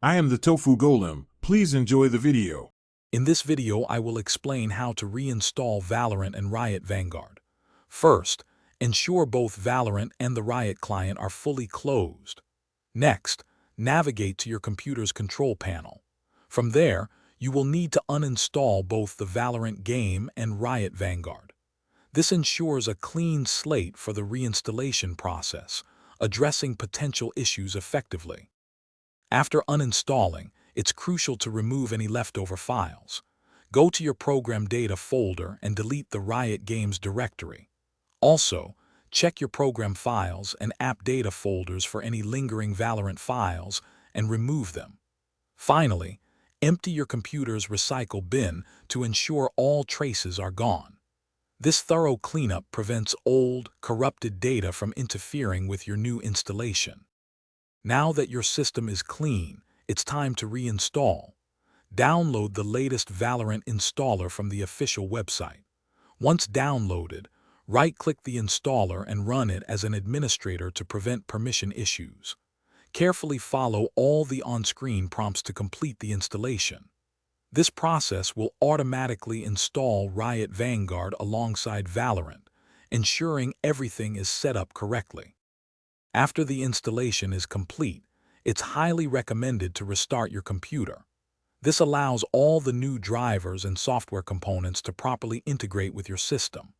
I am the Tofu Golem. Please enjoy the video. In this video, I will explain how to reinstall Valorant and Riot Vanguard. First, ensure both Valorant and the Riot client are fully closed. Next, navigate to your computer's control panel. From there, you will need to uninstall both the Valorant game and Riot Vanguard. This ensures a clean slate for the reinstallation process, addressing potential issues effectively. After uninstalling, it's crucial to remove any leftover files. Go to your Program Data folder and delete the Riot Games directory. Also, check your Program Files and App Data folders for any lingering Valorant files and remove them. Finally, empty your computer's recycle bin to ensure all traces are gone. This thorough cleanup prevents old, corrupted data from interfering with your new installation. Now that your system is clean, it's time to reinstall. Download the latest Valorant installer from the official website. Once downloaded, right-click the installer and run it as an administrator to prevent permission issues. Carefully follow all the on-screen prompts to complete the installation. This process will automatically install Riot Vanguard alongside Valorant, ensuring everything is set up correctly. After the installation is complete, it's highly recommended to restart your computer. This allows all the new drivers and software components to properly integrate with your system.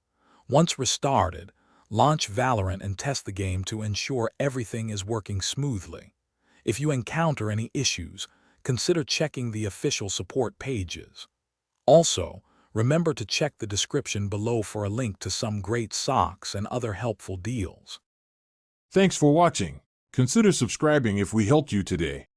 Once restarted, launch Valorant and test the game to ensure everything is working smoothly. If you encounter any issues, consider checking the official support pages. Also, remember to check the description below for a link to some great socks and other helpful deals. Thanks for watching. Consider subscribing if we helped you today.